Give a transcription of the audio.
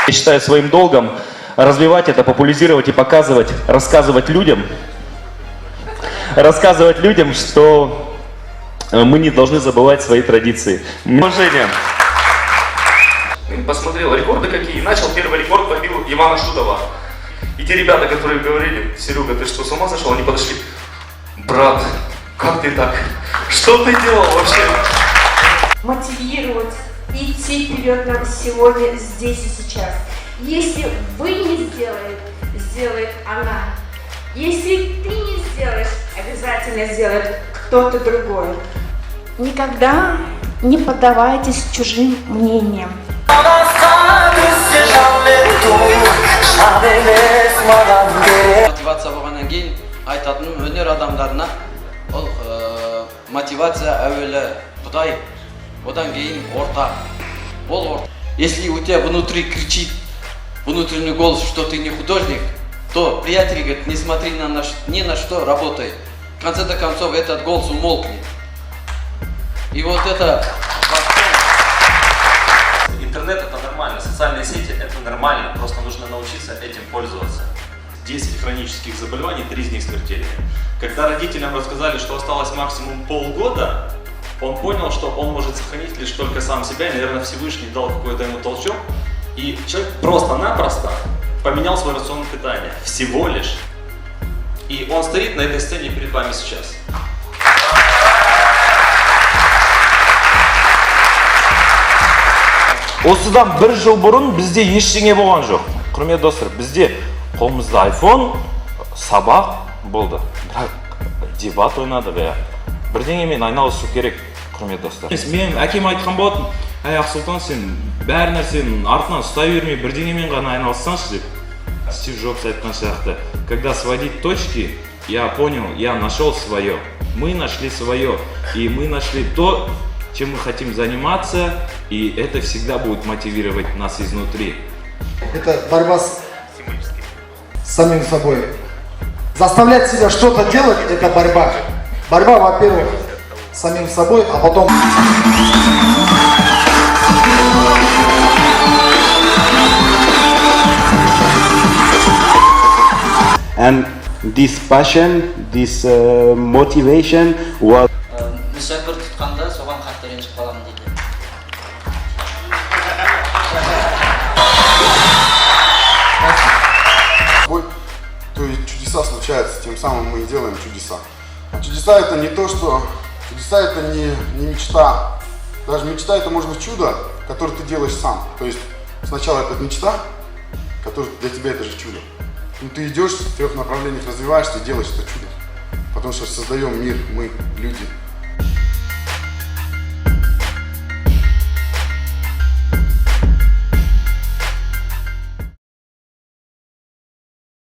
Я считаю своим долгом развивать это, популяризировать и показывать, рассказывать людям, что мы не должны забывать свои традиции. Уважение. Посмотрел рекорды какие. Начал первый рекорд, побил Ивана Шутова. И те ребята, которые говорили: Серега, ты что, с ума сошел? Они подошли: брат, как ты так? Что ты делал вообще? Мотивировать и идти вперед нам сегодня, здесь и сейчас. Если вы не сделаете, сделает она. Если ты не сделаешь, обязательно сделает кто-то другой. Никогда не поддавайтесь чужим мнениям. Мотивация болғаннан кейін айтатыным өнер адамдарына ол мотивация әуелі Құдай, одан кейін орта. Ол орта. Если у тебя внутри кричит внутренний голос, что ты не художник, то, приятель говорит, не смотри ни на что, работай. В конце концов этот голос умолкнет. И вот это... Интернет это нормально, социальные сети это нормально, просто нужно научиться этим пользоваться. 10 хронических заболеваний, 3 из них смертельные. Когда родителям рассказали, что осталось максимум полгода, он понял, что он может сохранить лишь только сам себя, и, наверное, Всевышний дал какой-то ему толчок. И человек просто-напросто поменял свой рацион питания. Всего лишь. И он стоит на этой сцене перед вами сейчас. Осыдан бір жыл бұрын бізде ештеңе болған жоқ. Құрметті достар, бізде қолымызда iPhone, сабақ болды. Бірақ дебат ойнады бе. Бірдеңемен айналысу керек, құрметті достар. Мен әкем айтқан болатын: "Әй Ақсұлтан, сен бәр нәрсенің артынан ұстай бермей, бірдеңемен ғана айналыссаңшы" деп. Стив Джобс айтқан сияқты: "Когда сводить точки, я понял, я нашел свое. Мы нашли свое, и мы нашли то, чем мы хотим заниматься, и это всегда будет мотивировать нас изнутри". Это борьба с самим собой. Заставлять себя что-то делать – это борьба. Борьба, во-первых, с самим собой, а потом... And this passion, this motivation was... Мүсәпір тұтқанда соған қатты ренжіп қаламын дейді. То есть чудеса случаются, тем самым мы и делаем чудеса. А чудеса это не то, что... Чудеса это не мечта. Даже мечта это может быть чудо, которое ты делаешь сам. То есть сначала это мечта, которая для тебя это же чудо. Ну, ты идешь в 3 направлениях, развиваешься и делаешь это чудо. Потому что создаем мир, мы, люди.